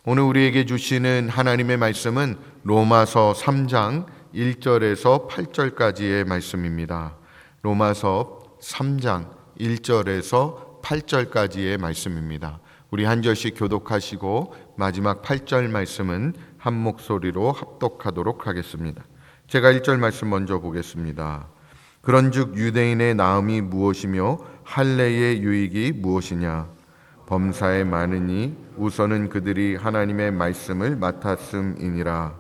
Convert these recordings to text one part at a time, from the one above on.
오늘 우리에게 주시는 하나님의 말씀은 로마서 3장 1절에서 8절까지의 말씀입니다. 로마서 3장 1절에서 8절까지의 말씀입니다. 우리 한 절씩 교독하시고 마지막 8절 말씀은 한 목소리로 합독하도록 하겠습니다. 제가 1절 말씀 먼저 보겠습니다. 그런즉 유대인의 나음이 무엇이며 할례의 유익이 무엇이냐? 범사에 많으니 우선은 그들이 하나님의 말씀을 맡았음이니라.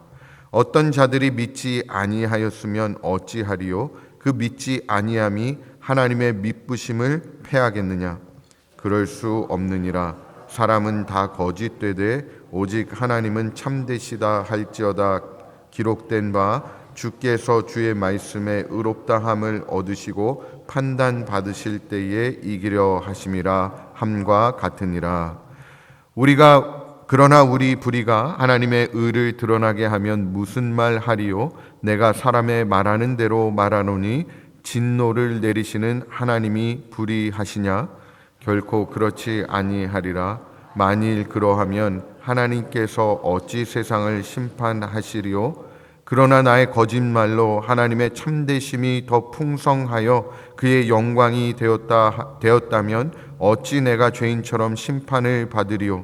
어떤 자들이 믿지 아니하였으면 어찌하리요? 그 믿지 아니함이 하나님의 믿부심을 패하겠느냐? 그럴 수 없느니라. 사람은 다 거짓되되 오직 하나님은 참되시다 할지어다. 기록된 바 주께서 주의 말씀에 의롭다함을 얻으시고 판단 받으실 때에 이기려 하심이라 함과 같으니라. 그러나 우리 불의가 하나님의 의를 드러나게 하면 무슨 말 하리요? 내가 사람의 말하는 대로 말하노니 진노를 내리시는 하나님이 불의하시냐? 결코 그렇지 아니하리라. 만일 그러하면 하나님께서 어찌 세상을 심판하시리요? 그러나 나의 거짓말로 하나님의 참되심이 더 풍성하여 그의 영광이 되었다면 어찌 내가 죄인처럼 심판을 받으리요?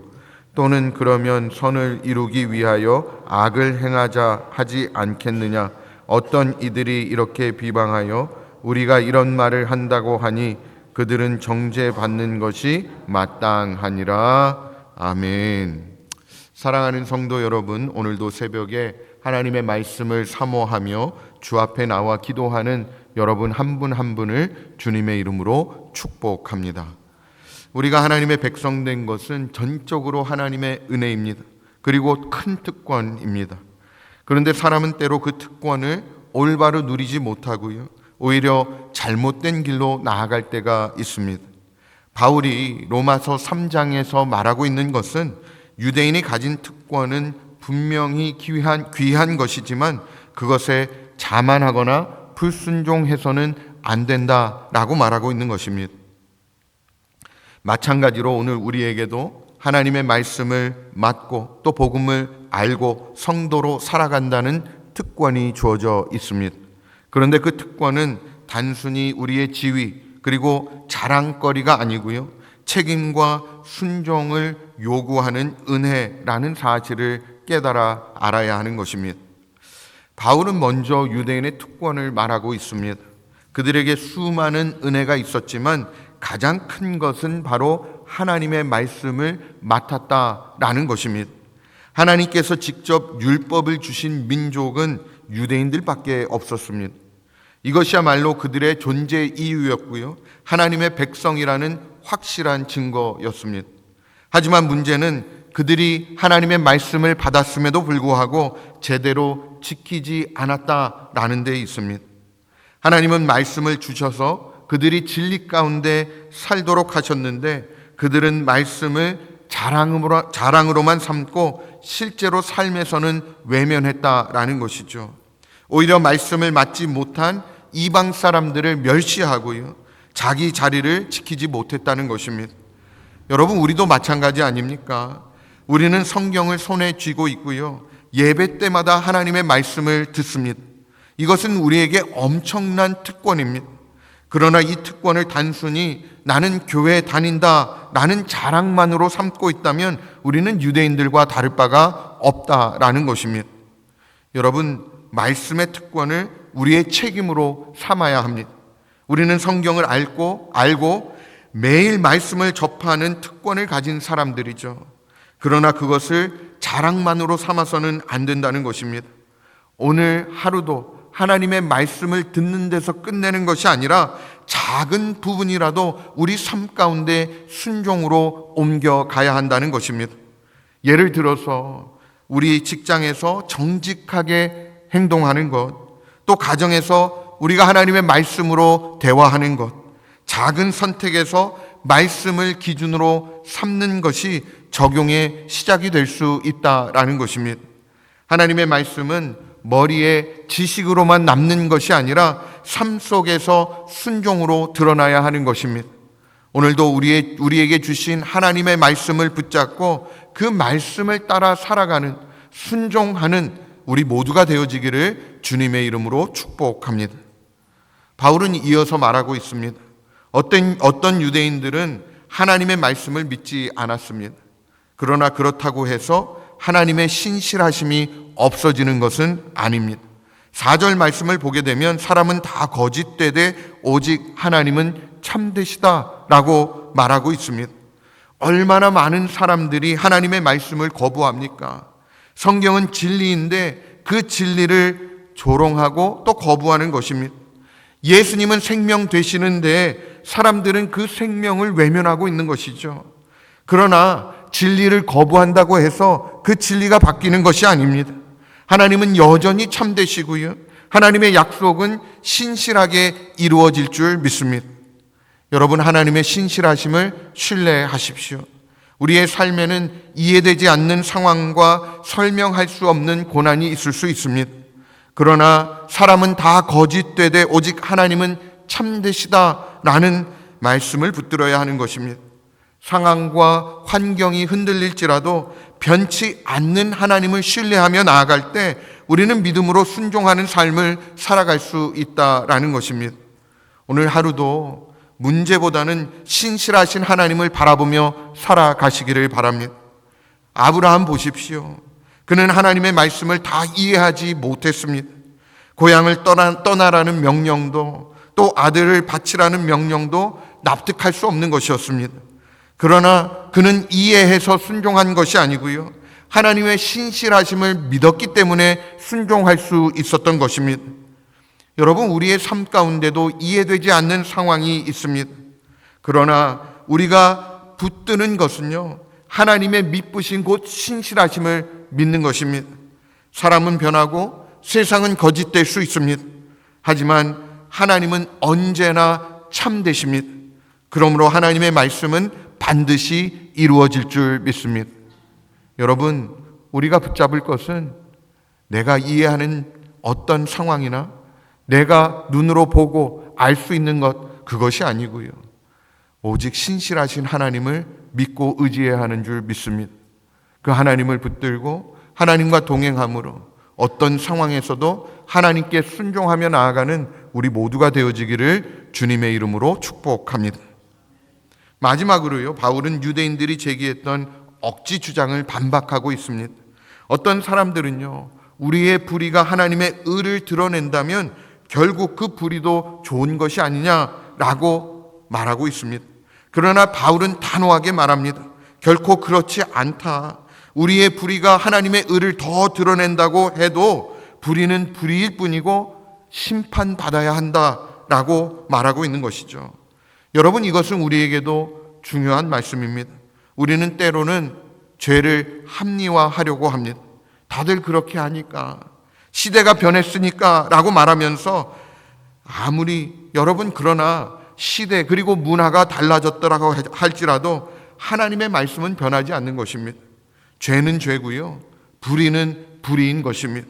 또는 그러면 선을 이루기 위하여 악을 행하자 하지 않겠느냐? 어떤 이들이 이렇게 비방하여 우리가 이런 말을 한다고 하니 그들은 정죄받는 것이 마땅하니라. 아멘. 사랑하는 성도 여러분, 오늘도 새벽에 하나님의 말씀을 사모하며 주 앞에 나와 기도하는 여러분 한 분 한 분을 주님의 이름으로 축복합니다. 우리가 하나님의 백성 된 것은 전적으로 하나님의 은혜입니다. 그리고 큰 특권입니다. 그런데 사람은 때로 그 특권을 올바로 누리지 못하고요, 오히려 잘못된 길로 나아갈 때가 있습니다. 바울이 로마서 3장에서 말하고 있는 것은 유대인이 가진 특권은 분명히 귀한 것이지만 그것에 자만하거나 불순종해서는 안 된다라고 말하고 있는 것입니다. 마찬가지로 오늘 우리에게도 하나님의 말씀을 맡고 또 복음을 알고 성도로 살아간다는 특권이 주어져 있습니다. 그런데 그 특권은 단순히 우리의 지위 그리고 자랑거리가 아니고요, 책임과 순종을 요구하는 은혜라는 사실을 깨달아 알아야 하는 것입니다. 바울은 먼저 유대인의 특권을 말하고 있습니다. 그들에게 수많은 은혜가 있었지만 가장 큰 것은 바로 하나님의 말씀을 맡았다라는 것입니다. 하나님께서 직접 율법을 주신 민족은 유대인들밖에 없었습니다. 이것이야말로 그들의 존재 이유였고요, 하나님의 백성이라는 확실한 증거였습니다. 하지만 문제는 그들이 하나님의 말씀을 받았음에도 불구하고 제대로 지키지 않았다라는 데 있습니다. 하나님은 말씀을 주셔서 그들이 진리 가운데 살도록 하셨는데 그들은 말씀을 자랑으로만 삼고 실제로 삶에서는 외면했다라는 것이죠. 오히려 말씀을 맡지 못한 이방 사람들을 멸시하고요, 자기 자리를 지키지 못했다는 것입니다. 여러분, 우리도 마찬가지 아닙니까? 우리는 성경을 손에 쥐고 있고요, 예배 때마다 하나님의 말씀을 듣습니다. 이것은 우리에게 엄청난 특권입니다. 그러나 이 특권을 단순히 나는 교회에 다닌다 라는 자랑만으로 삼고 있다면 우리는 유대인들과 다를 바가 없다라는 것입니다. 여러분, 말씀의 특권을 우리의 책임으로 삼아야 합니다. 우리는 성경을 알고 매일 말씀을 접하는 특권을 가진 사람들이죠. 그러나 그것을 자랑만으로 삼아서는 안 된다는 것입니다. 오늘 하루도 하나님의 말씀을 듣는 데서 끝내는 것이 아니라 작은 부분이라도 우리 삶 가운데 순종으로 옮겨가야 한다는 것입니다. 예를 들어서 우리 직장에서 정직하게 행동하는 것, 또 가정에서 우리가 하나님의 말씀으로 대화하는 것, 작은 선택에서 말씀을 기준으로 삼는 것이 적용의 시작이 될 수 있다라는 것입니다. 하나님의 말씀은 머리에 지식으로만 남는 것이 아니라 삶 속에서 순종으로 드러나야 하는 것입니다. 오늘도 우리에게 주신 하나님의 말씀을 붙잡고 그 말씀을 따라 살아가는, 순종하는 우리 모두가 되어지기를 주님의 이름으로 축복합니다. 바울은 이어서 말하고 있습니다. 어떤 유대인들은 하나님의 말씀을 믿지 않았습니다. 그러나 그렇다고 해서 하나님의 신실하심이 없어지는 것은 아닙니다. 4절 말씀을 보게 되면 사람은 다 거짓되되 오직 하나님은 참되시다 라고 말하고 있습니다. 얼마나 많은 사람들이 하나님의 말씀을 거부합니까? 성경은 진리인데 그 진리를 조롱하고 또 거부하는 것입니다. 예수님은 생명 되시는데 사람들은 그 생명을 외면하고 있는 것이죠. 그러나 진리를 거부한다고 해서 그 진리가 바뀌는 것이 아닙니다. 하나님은 여전히 참되시고요, 하나님의 약속은 신실하게 이루어질 줄 믿습니다. 여러분, 하나님의 신실하심을 신뢰하십시오. 우리의 삶에는 이해되지 않는 상황과 설명할 수 없는 고난이 있을 수 있습니다. 그러나 사람은 다 거짓되되 오직 하나님은 참되시다라는 말씀을 붙들어야 하는 것입니다. 상황과 환경이 흔들릴지라도 변치 않는 하나님을 신뢰하며 나아갈 때 우리는 믿음으로 순종하는 삶을 살아갈 수 있다라는 것입니다. 오늘 하루도 문제보다는 신실하신 하나님을 바라보며 살아가시기를 바랍니다. 아브라함 보십시오. 그는 하나님의 말씀을 다 이해하지 못했습니다. 고향을 떠나라는 명령도, 또 아들을 바치라는 명령도 납득할 수 없는 것이었습니다. 그러나 그는 이해해서 순종한 것이 아니고요, 하나님의 신실하심을 믿었기 때문에 순종할 수 있었던 것입니다. 여러분, 우리의 삶 가운데도 이해되지 않는 상황이 있습니다. 그러나 우리가 붙드는 것은요, 하나님의 미쁘신 곧 신실하심을 믿는 것입니다. 사람은 변하고 세상은 거짓될 수 있습니다. 하지만 하나님은 언제나 참되십니다. 그러므로 하나님의 말씀은 반드시 이루어질 줄 믿습니다. 여러분, 우리가 붙잡을 것은 내가 이해하는 어떤 상황이나 내가 눈으로 보고 알 수 있는 것, 그것이 아니고요, 오직 신실하신 하나님을 믿고 의지해야 하는 줄 믿습니다. 그 하나님을 붙들고 하나님과 동행함으로 어떤 상황에서도 하나님께 순종하며 나아가는 우리 모두가 되어지기를 주님의 이름으로 축복합니다. 마지막으로요, 바울은 유대인들이 제기했던 억지 주장을 반박하고 있습니다. 어떤 사람들은요, 우리의 불의가 하나님의 의를 드러낸다면 결국 그 불의도 좋은 것이 아니냐라고 말하고 있습니다. 그러나 바울은 단호하게 말합니다. 결코 그렇지 않다. 우리의 불의가 하나님의 의를 더 드러낸다고 해도 불의는 불의일 뿐이고 심판받아야 한다라고 말하고 있는 것이죠. 여러분, 이것은 우리에게도 중요한 말씀입니다. 우리는 때로는 죄를 합리화하려고 합니다. 다들 그렇게 하니까, 시대가 변했으니까 라고 말하면서, 아무리 여러분, 그러나 시대 그리고 문화가 달라졌더라고 할지라도 하나님의 말씀은 변하지 않는 것입니다. 죄는 죄고요, 불의는 불의인 것입니다.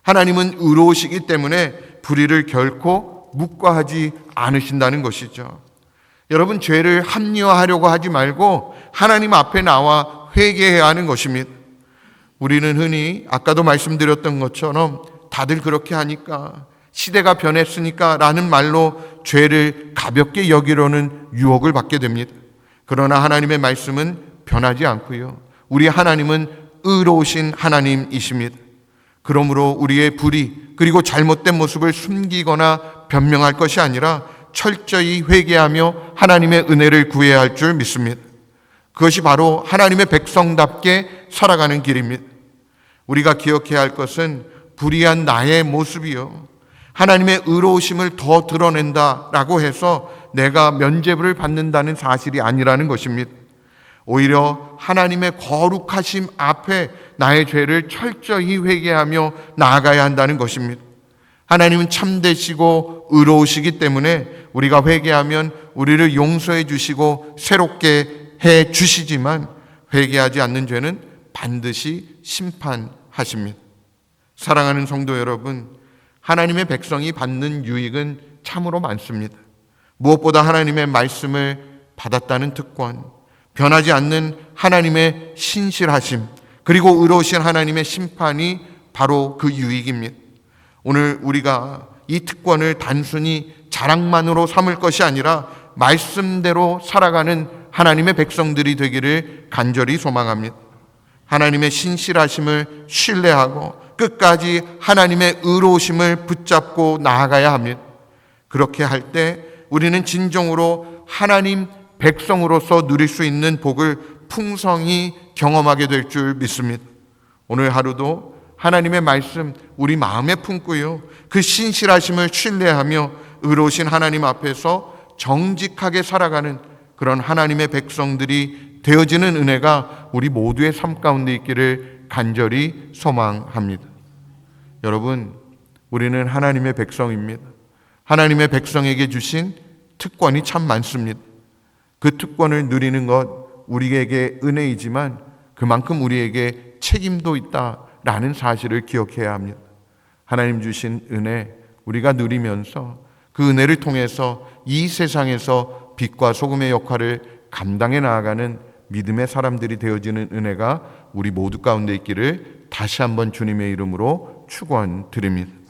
하나님은 의로우시기 때문에 불의를 결코 묵과하지 않으신다는 것이죠. 여러분, 죄를 합리화하려고 하지 말고 하나님 앞에 나와 회개해야 하는 것입니다. 우리는 흔히 아까도 말씀드렸던 것처럼 다들 그렇게 하니까, 시대가 변했으니까 라는 말로 죄를 가볍게 여기려는 유혹을 받게 됩니다. 그러나 하나님의 말씀은 변하지 않고요, 우리 하나님은 의로우신 하나님이십니다. 그러므로 우리의 불의 그리고 잘못된 모습을 숨기거나 변명할 것이 아니라 철저히 회개하며 하나님의 은혜를 구해야 할 줄 믿습니다. 그것이 바로 하나님의 백성답게 살아가는 길입니다. 우리가 기억해야 할 것은 불의한 나의 모습이요, 하나님의 의로우심을 더 드러낸다라고 해서 내가 면죄부를 받는다는 사실이 아니라는 것입니다. 오히려 하나님의 거룩하심 앞에 나의 죄를 철저히 회개하며 나아가야 한다는 것입니다. 하나님은 참되시고 의로우시기 때문에 우리가 회개하면 우리를 용서해 주시고 새롭게 해 주시지만, 회개하지 않는 죄는 반드시 심판하십니다. 사랑하는 성도 여러분, 하나님의 백성이 받는 유익은 참으로 많습니다. 무엇보다 하나님의 말씀을 받았다는 특권, 변하지 않는 하나님의 신실하심, 그리고 의로우신 하나님의 심판이 바로 그 유익입니다. 오늘 우리가 이 특권을 단순히 자랑만으로 삼을 것이 아니라 말씀대로 살아가는 하나님의 백성들이 되기를 간절히 소망합니다. 하나님의 신실하심을 신뢰하고 끝까지 하나님의 의로우심을 붙잡고 나아가야 합니다. 그렇게 할 때 우리는 진정으로 하나님 백성으로서 누릴 수 있는 복을 풍성히 경험하게 될 줄 믿습니다. 오늘 하루도 하나님의 말씀 우리 마음에 품고요, 그 신실하심을 신뢰하며 의로우신 하나님 앞에서 정직하게 살아가는 그런 하나님의 백성들이 되어지는 은혜가 우리 모두의 삶 가운데 있기를 간절히 소망합니다. 여러분, 우리는 하나님의 백성입니다. 하나님의 백성에게 주신 특권이 참 많습니다. 그 특권을 누리는 것 우리에게 은혜이지만 그만큼 우리에게 책임도 있다라는 사실을 기억해야 합니다. 하나님 주신 은혜 우리가 누리면서 그 은혜를 통해서 이 세상에서 빛과 소금의 역할을 감당해 나아가는 믿음의 사람들이 되어지는 은혜가 우리 모두 가운데 있기를 다시 한번 주님의 이름으로 축원드립니다.